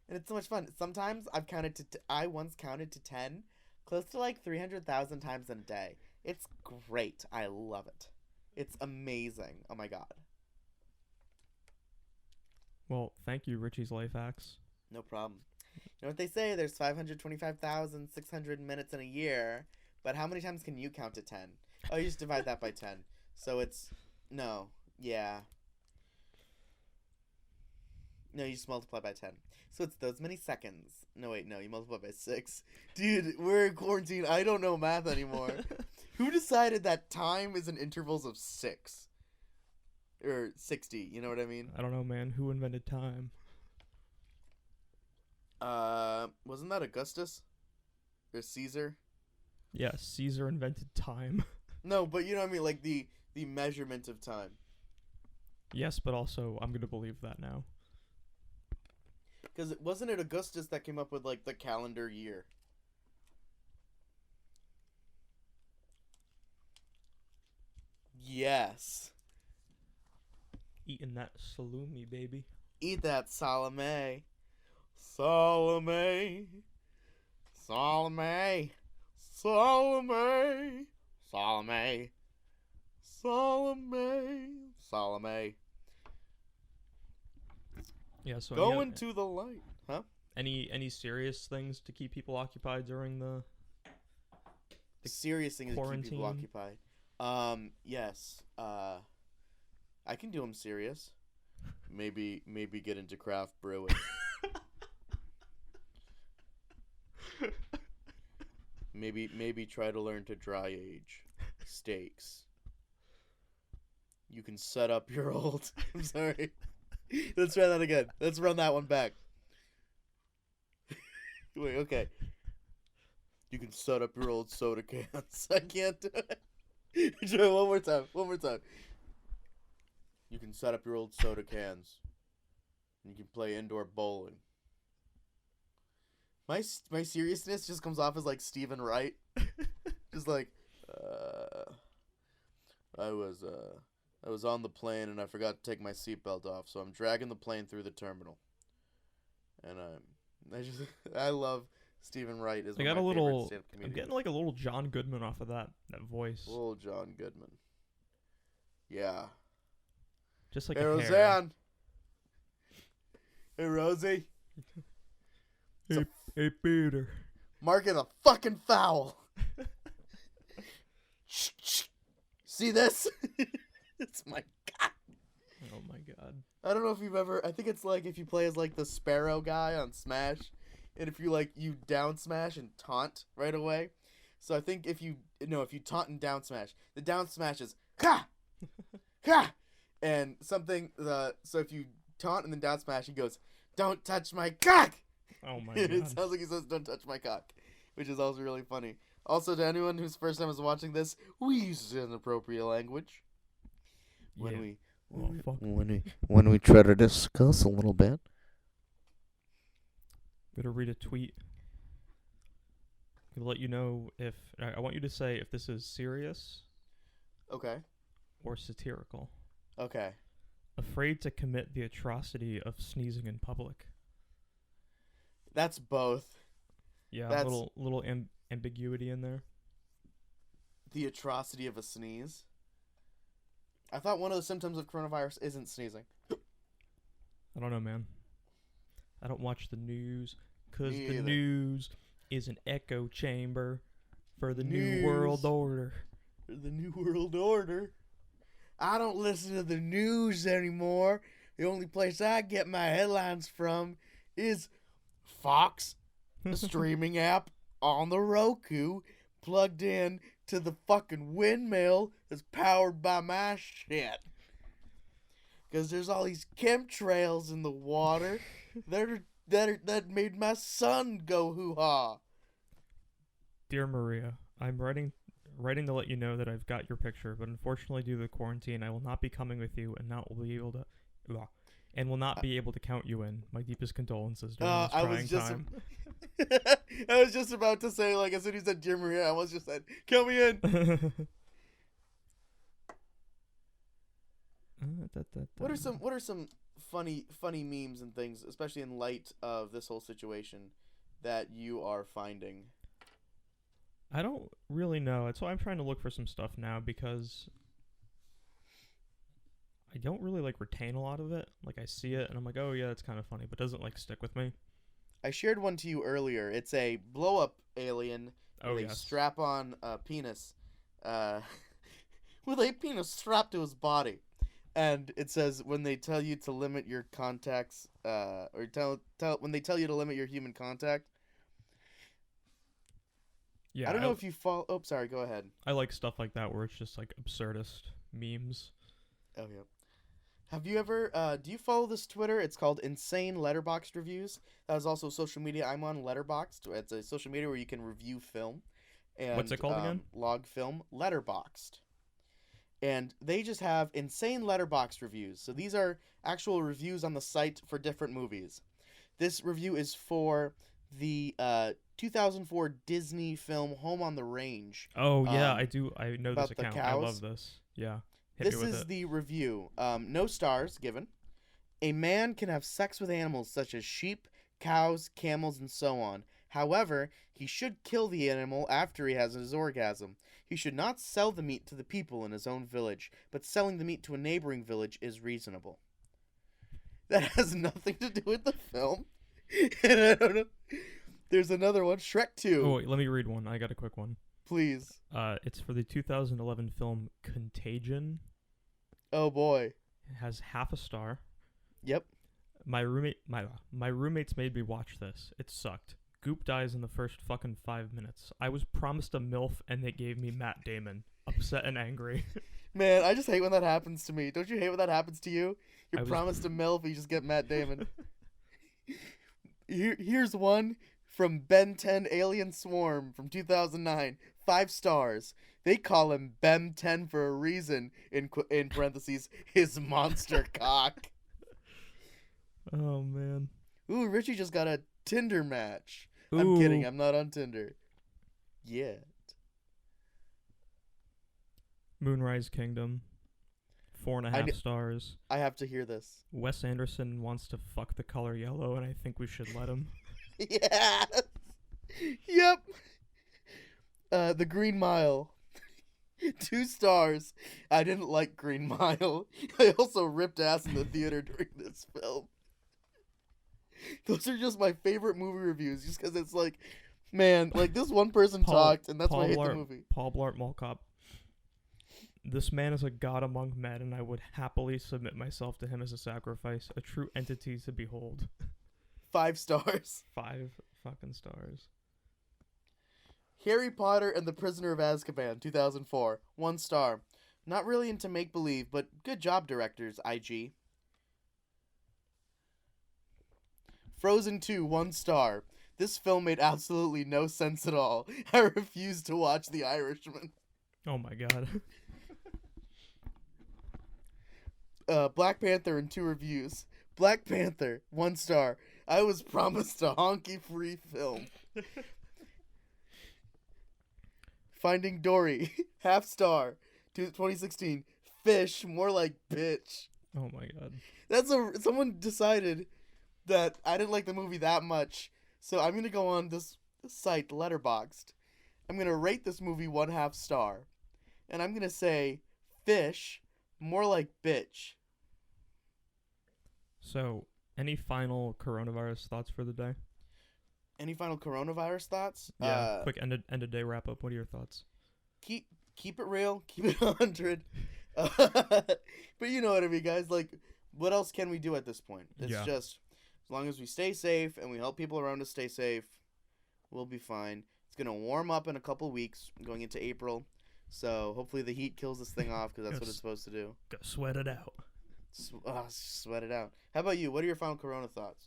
B: And it's so much fun. Sometimes I once counted to 10 close to like 300,000 times in a day. It's great. I love it. It's amazing. Oh my god.
A: Well, thank you, Richie's life hacks.
B: No problem. You know what they say? There's 525,600 minutes in a year. But how many times can you count to 10? Oh, you just divide that by 10. So it's... No. Yeah. No, you just multiply by 10. So it's those many seconds. No, wait, no, you multiply by 6. Dude, we're in quarantine. I don't know math anymore. Who decided that time is in intervals of 6? Or 60, you know what I mean?
A: I don't know, man. Who invented time?
B: Wasn't that Augustus? Or Caesar?
A: Yeah, Caesar invented time.
B: No, but you know what I mean? Like the measurement of time.
A: Yes, but also I'm going to believe that now.
B: Because wasn't it Augustus that came up with, like, the calendar year? Yes.
A: Eating that salumi, baby.
B: Eat that Salome. Salome. Salome. Salome. Salome. Salome. Salome.
A: Yeah, so
B: Going to the light. Huh?
A: any serious things to keep people occupied during the
B: serious things to keep people
A: quarantine?
B: occupied. Yes. I can do them serious. Maybe get into craft brewing. Maybe try to learn to dry age steaks. You can set up your old. I'm sorry. Let's try that again. Let's run that one back. Wait, okay. You can set up your old soda cans. I can't do it. Try one more time. One more time. You can set up your old soda cans. You can play indoor bowling. My seriousness just comes off as like Stephen Wright. Just like, I was on the plane and I forgot to take my seatbelt off, so I'm dragging the plane through the terminal. And I love Stephen Wright is one of my favorite stand-up
A: I'm
B: comedians.
A: getting like a little John Goodman off of that voice.
B: Little John Goodman. Yeah.
A: Just like
B: Hey,
A: a hair.
B: Roseanne. Hey, Rosie.
A: Hey, Peter.
B: Marking a fucking foul. See this? It's my god.
A: Oh my god.
B: I don't know if you've ever. I think it's like if you play as like the Sparrow guy on Smash, and if you down smash and taunt right away. So I think if you taunt and down smash, the down smash is ha, ha, and something. So if you taunt and then down smash, he goes, "Don't touch my cock."
A: Oh my god.
B: It sounds like he says, "Don't touch my cock," which is also really funny. Also, to anyone whose first time is watching this, we use inappropriate language when we try to discuss a little bit.
A: Better read a tweet. It'll let you know if I want you to say if this is serious
B: Okay.
A: or satirical.
B: Okay.
A: Afraid to commit the atrocity of sneezing in public.
B: That's both.
A: Yeah,
B: That's
A: little ambiguity in there.
B: the atrocity of a sneeze. I thought one of the symptoms of coronavirus isn't sneezing.
A: I don't know, man. I don't watch the news because
B: Me
A: the
B: either.
A: news is an echo chamber for the
B: News.
A: new world order.
B: The New World Order. I don't listen to the news anymore. The only place I get my headlines from is Fox, the streaming app on the Roku, plugged in to the fucking windmill that's powered by my shit. Because there's all these chemtrails in the water that made my son go hoo-ha.
A: Dear Maria, I'm writing to let you know that I've got your picture, but unfortunately due to the quarantine, I will not be coming with you and will not be able to count you in. My deepest condolences during this trying time.
B: I was just about to say, like, as soon as you said Dear Maria, I almost just said, count me in. What are some funny memes and things, especially in light of this whole situation, that you are finding?
A: I don't really know. So I'm trying to look for some stuff now because I don't really like retain a lot of it. Like I see it and I'm like, oh yeah, it's kind of funny, but it doesn't like stick with me.
B: I shared one to you earlier. It's a blow-up alien with a
A: yes.
B: strap-on penis, with a penis strapped to his body. And it says, when they tell you to limit your contacts, when they tell you to limit your human contact.
A: Yeah,
B: I don't know if you follow. Oh, sorry. Go ahead.
A: I like stuff like that where it's just like absurdist memes.
B: Oh yeah. Have you ever? Do you follow this Twitter? It's called Insane Letterboxd Reviews. That is also social media. I'm on Letterboxd. It's a social media where you can review film. And,
A: What's it called again?
B: Log film. Letterboxd. And they just have insane Letterboxd reviews. So these are actual reviews on the site for different movies. This review is for the 2004 Disney film Home on the Range.
A: Oh yeah, I do. I know this
B: about the
A: account. I
B: cows.
A: love this. Yeah.
B: This is the review. No stars given. A man can have sex with animals such as sheep, cows, camels, and so on. However, he should kill the animal after he has his orgasm. He should not sell the meat to the people in his own village, but selling the meat to a neighboring village is reasonable. That has nothing to do with the film. And I don't know. There's another one, Shrek 2.
A: Oh, wait, let me read one. I got a quick one.
B: Please.
A: It's for the 2011 film Contagion.
B: Oh boy.
A: It has half a star.
B: Yep.
A: My roommates made me watch this. It sucked. Goop dies in the first fucking 5 minutes. I was promised a MILF and they gave me Matt Damon. Upset and angry.
B: Man, I just hate when that happens to me. Don't you hate when that happens to you? You're promised a MILF, you just get Matt Damon. Here's one from Ben 10 Alien Swarm from 2009. 5 stars. They call him Ben 10 for a reason, in parentheses, his monster cock.
A: Oh, man.
B: Ooh, Richie just got a Tinder match.
A: Ooh.
B: I'm kidding, I'm not on Tinder. Yet.
A: Moonrise Kingdom. 4.5 stars.
B: I have to hear this.
A: Wes Anderson wants to fuck the color yellow, and I think we should let him.
B: Yes! Yep! The Green Mile. 2 stars. I didn't like Green Mile. I also ripped ass in the theater during this film. Those are just my favorite movie reviews, just because it's like, man, like this one person talked, and that's why I hate the movie.
A: Paul Blart Mall Cop. This man is a god among men, and I would happily submit myself to him as a sacrifice, a true entity to behold.
B: 5 stars.
A: 5 fucking stars.
B: Harry Potter and the Prisoner of Azkaban, 2004. 1 star. Not really into make-believe, but good job, directors, IG. Frozen 2, 1 star. This film made absolutely no sense at all. I refuse to watch The Irishman.
A: Oh my god.
B: Black Panther in 2 reviews. Black Panther, 1 star. I was promised a honky-free film. Finding Dory, half star. 2016. Fish, more like bitch.
A: Oh my god.
B: Someone decided that I didn't like the movie that much, so I'm gonna go on this site, Letterboxd. I'm gonna rate this movie 1/2 star, and I'm gonna say fish, more like bitch.
A: So, any final coronavirus thoughts for the day?
B: Any final coronavirus thoughts?
A: Yeah, quick end of day wrap up. What are your thoughts?
B: Keep it real, keep it 100. But you know what I mean, guys. Like, what else can we do at this point? It's just, as long as we stay safe and we help people around us stay safe, we'll be fine. It's gonna warm up in a couple weeks, going into April. So hopefully the heat kills this thing off, because that's what it's supposed to do.
A: Go sweat it out.
B: Sweat it out. How about you? What are your final corona thoughts?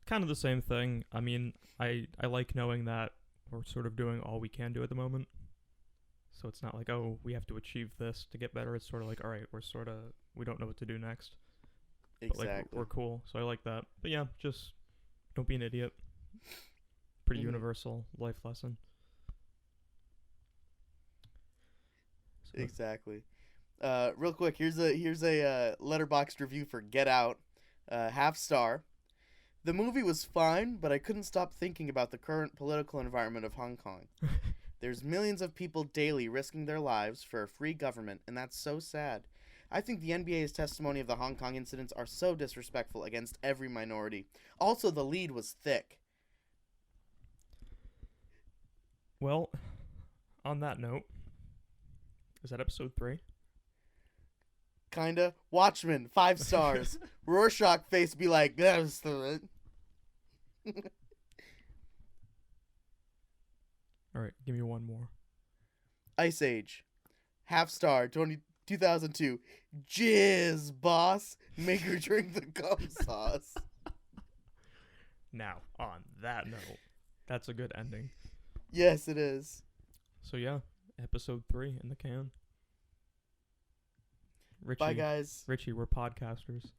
A: Kind of the same thing. I mean, I like knowing that we're sort of doing all we can do at the moment. So it's not like, oh, we have to achieve this to get better. It's sort of like, all right, we don't know what to do next.
B: Exactly.
A: But like, we're cool. So I like that. But yeah, just don't be an idiot. Pretty universal life lesson. So.
B: Exactly. Real quick, here's a Letterboxd review for Get Out, half star. The movie was fine, but I couldn't stop thinking about the current political environment of Hong Kong. There's millions of people daily risking their lives for a free government, and that's so sad. I think the NBA's testimony of the Hong Kong incidents are so disrespectful against every minority. Also, the lead was thick.
A: Well, on that note, is that episode 3?
B: Kinda. Watchmen, 5 stars. Rorschach face be like, that's the...
A: Alright, give me one more.
B: Ice Age, half star, 2002. Jizz, boss. Make her drink the gum sauce.
A: Now, on that note, that's a good ending.
B: Yes, it is.
A: So yeah, episode 3 in the can. Richie,
B: bye, guys.
A: Richie, we're podcasters.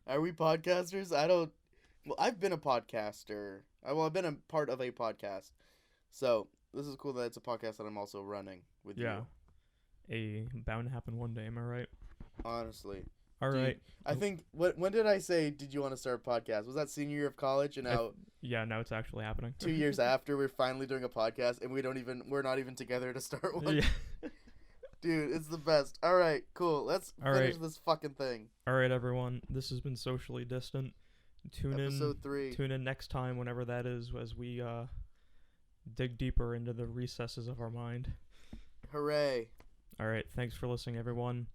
B: Are we podcasters? Well, I've been a podcaster. I've been a part of a podcast. So, this is cool that it's a podcast that I'm also running with you.
A: Yeah. Bound to happen one day, am I right?
B: Honestly.
A: All right.
B: I think, when did I say, did you want to start a podcast? Was that senior year of college? And now
A: Yeah, now it's actually happening.
B: 2 years after, we're finally doing a podcast, and we're not even together to start one.
A: Yeah.
B: Dude, it's the best. All right, cool. Let's finish this fucking thing.
A: All right, everyone. This has been Socially Distant.
B: Episode 3.
A: Tune in next time, whenever that is, as we dig deeper into the recesses of our mind.
B: Hooray.
A: All right, thanks for listening, everyone.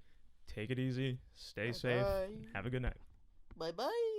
A: Take it easy. Stay safe.
B: Bye.
A: Have a good night.
B: Bye-bye.